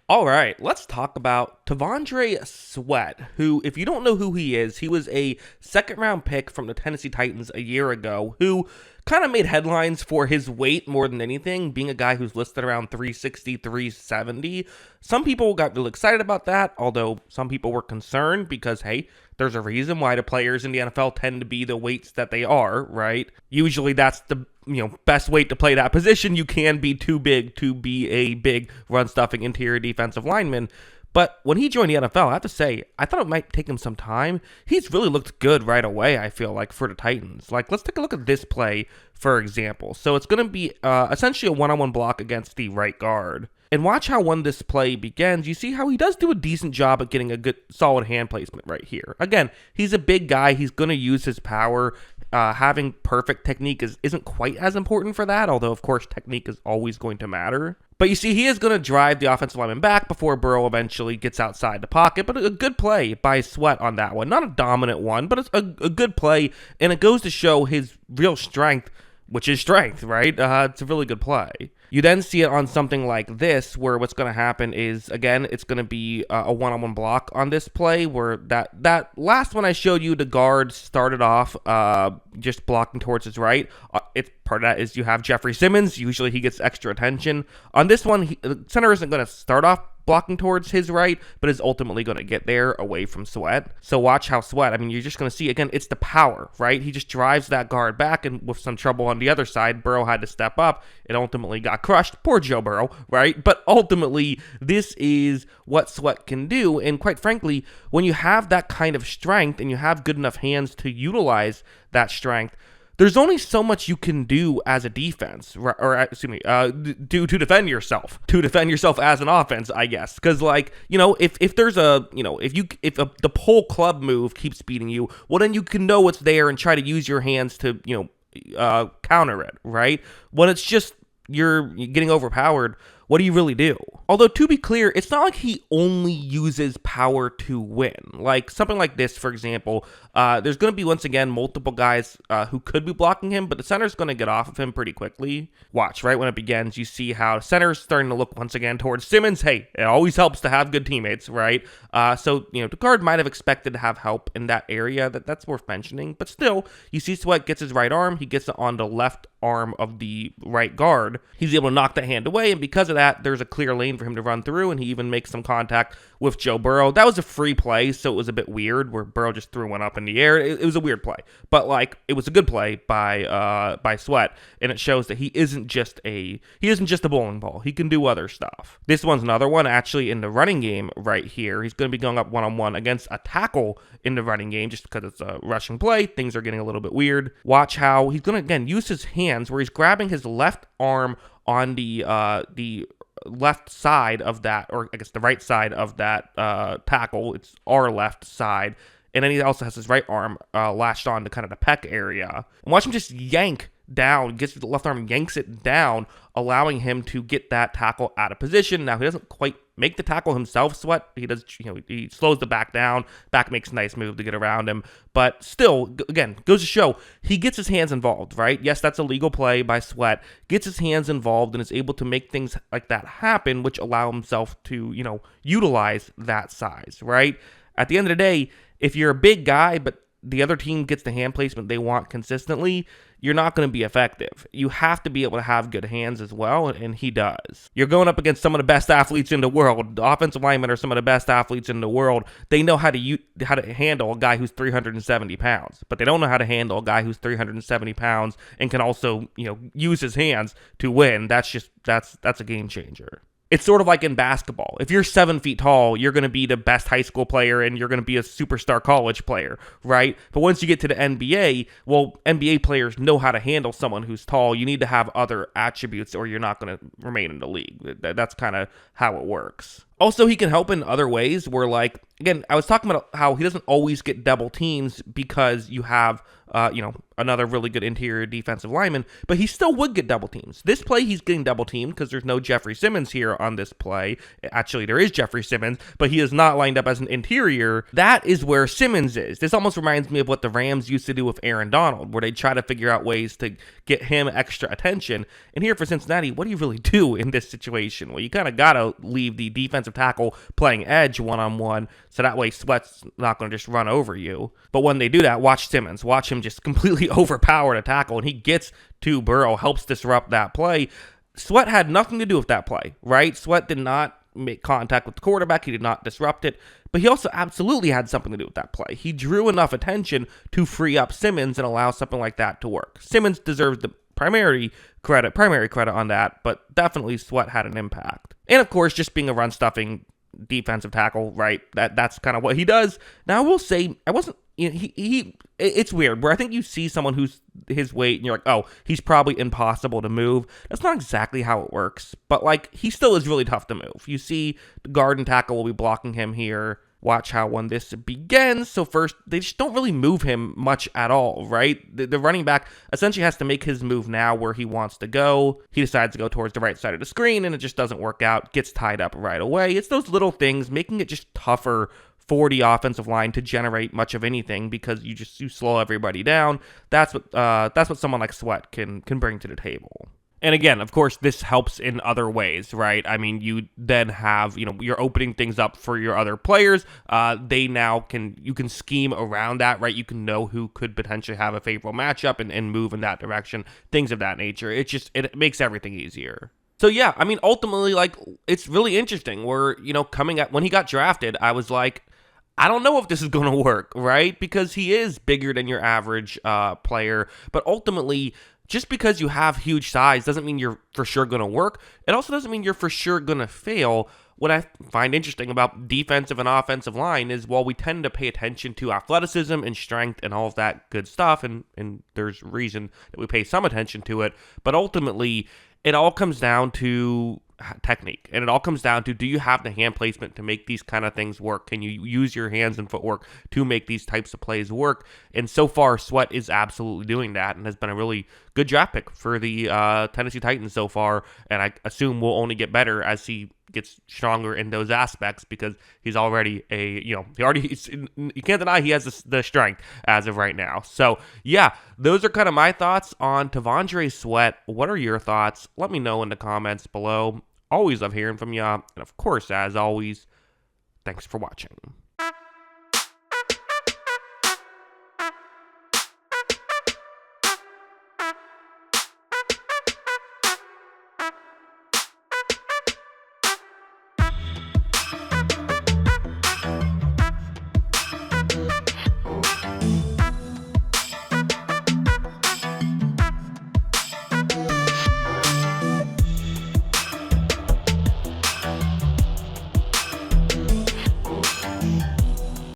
All right, let's talk about Tavandre Sweat, who, if you don't know who he is, he was a second round pick from the Tennessee Titans a year ago, who kind of made headlines for his weight more than anything, being a guy who's listed around 360, 370. Some people got really excited about that, although some people were concerned because, hey, there's a reason why the players in the NFL tend to be the weights that they are, right? Usually that's the best weight to play that position. You can be too big to be a big run stuffing interior defensive lineman. But when he joined the NFL, I have to say, I thought it might take him some time. He's really looked good right away, I feel like, for the Titans. Like, let's take a look at this play, for example. So it's going to be essentially a one-on-one block against the right guard. And watch how when this play begins, you see how he does do a decent job at getting a good, solid hand placement right here. Again, he's a big guy. He's going to use his power. Having perfect technique isn't quite as important for that, although, of course, technique is always going to matter. But you see, he is going to drive the offensive lineman back before Burrow eventually gets outside the pocket. But a good play by Sweat on that one. Not a dominant one, but it's a good play. And it goes to show his real strength, which is strength, right? It's a really good play. You then see it on something like this, where what's going to happen is, again, it's going to be a one-on-one block on this play, where that last one I showed you, the guard started off just blocking towards his right. It's part of that is you have Jeffrey Simmons. Usually he gets extra attention. On this one, the center isn't going to start off blocking towards his right, but is ultimately going to get there away from Sweat. So watch how Sweat, you're just going to see, again, it's the power, right? He just drives that guard back, and with some trouble on the other side, Burrow had to step up. It ultimately got crushed. Poor Joe Burrow, right? But ultimately, this is what Sweat can do, and quite frankly, when you have that kind of strength and you have good enough hands to utilize that strength, there's only so much you can do as a defense, do to defend yourself as an offense, I guess. Because, if there's if the whole club move keeps beating you, well, then you can know it's there and try to use your hands to, counter it, right? When it's just you're getting overpowered, what do you really do? Although, to be clear, it's not like he only uses power to win. Like, something like this, for example, there's going to be, once again, multiple guys who could be blocking him, but the center's going to get off of him pretty quickly. Watch, right when it begins, you see how center's starting to look once again towards Simmons. Hey, it always helps to have good teammates, right? So, the guard might have expected to have help in that area. That's worth mentioning. But still, you see Sweat gets his right arm. He gets it on the left arm of the right guard. He's able to knock that hand away, and because of that, there's a clear lane for him to run through, and he even makes some contact with Joe Burrow. That was a free play, so it was a bit weird, where Burrow just threw one up in the air. It was a weird play, but it was a good play by Sweat, and it shows that he isn't just a bowling ball. He can do other stuff. This one's another one, actually, in the running game right here. He's going to be going up one-on-one against a tackle in the running game, just because it's a rushing play. Things are getting a little bit weird. Watch how he's going to, again, use his hands, where he's grabbing his left arm on the left side of that, or I guess the right side of that tackle. It's our left side. And then he also has his right arm lashed on to kind of the pec area. And watch him just yank down, gets the left arm, yanks it down, allowing him to get that tackle out of position. Now, he doesn't quite make the tackle himself, Sweat. He does, he slows the back down. Back makes a nice move to get around him. But still, again, goes to show, he gets his hands involved, right? Yes, that's a legal play by Sweat. Gets his hands involved and is able to make things like that happen, which allow himself to, utilize that size, right? At the end of the day, if you're a big guy, but the other team gets the hand placement they want consistently, you're not going to be effective. You have to be able to have good hands as well, and he does. You're going up against some of the best athletes in the world. The offensive linemen are some of the best athletes in the world. They know how to handle a guy who's 370 pounds, but they don't know how to handle a guy who's 370 pounds and can also, use his hands to win. That's a game changer. It's sort of like in basketball. If you're 7 feet tall, you're going to be the best high school player and you're going to be a superstar college player, right? But once you get to the NBA, well, NBA players know how to handle someone who's tall. You need to have other attributes or you're not going to remain in the league. That's kind of how it works. Also, he can help in other ways where, again, I was talking about how he doesn't always get double teams because you have, another really good interior defensive lineman, but he still would get double teams. This play, he's getting double teamed because there's no Jeffrey Simmons here on this play. Actually, there is Jeffrey Simmons, but he is not lined up as an interior. That is where Simmons is. This almost reminds me of what the Rams used to do with Aaron Donald, where they try to figure out ways to get him extra attention. And here for Cincinnati, what do you really do in this situation? Well, you kind of got to leave the defensive defensive tackle playing edge one-on-one, so that way Sweat's not going to just run over you. But when they do that, watch Simmons. Watch him just completely overpower the tackle, and he gets to Burrow, helps disrupt that play. Sweat had nothing to do with that play, right? Sweat did not make contact with the quarterback. He did not disrupt it, but he also absolutely had something to do with that play. He drew enough attention to free up Simmons and allow something like that to work. Simmons deserves the primary credit on that, but definitely Sweat had an impact. And of course, just being a run-stuffing defensive tackle, right? That's kind of what he does. Now, I will say, it's weird, where I think you see someone who's his weight, and you're like, oh, he's probably impossible to move. That's not exactly how it works, but, like, he still is really tough to move. You see the guard and tackle will be blocking him here. Watch how when this begins. So first, they just don't really move him much at all, right? The running back essentially has to make his move now where he wants to go. He decides to go towards the right side of the screen, and it just doesn't work out. Gets tied up right away. It's those little things making it just tougher for the offensive line to generate much of anything because you slow everybody down. That's what someone like Sweat can bring to the table. And again, of course, this helps in other ways, right? I mean, you then have, you're opening things up for your other players. You can scheme around that, right? You can know who could potentially have a favorable matchup and move in that direction, things of that nature. It makes everything easier. So yeah, I mean, ultimately, like, it's really interesting where, when he got drafted, I was like, I don't know if this is going to work, right? Because he is bigger than your average player, but ultimately, just because you have huge size doesn't mean you're for sure going to work. It also doesn't mean you're for sure going to fail. What I find interesting about defensive and offensive line is while we tend to pay attention to athleticism and strength and all of that good stuff, and there's reason that we pay some attention to it, but ultimately it all comes down to technique, and it all comes down to, do you have the hand placement to make these kind of things work? Can you use your hands and footwork to make these types of plays work? And so far, Sweat is absolutely doing that and has been a really good draft pick for the Tennessee Titans so far, and I assume will only get better as he gets stronger in those aspects because he's already you can't deny he has the strength as of right now. So yeah, those are kind of my thoughts on Tavandre Sweat. What are your thoughts? Let me know in the comments below. Always love hearing from you. And of course, as always, thanks for watching.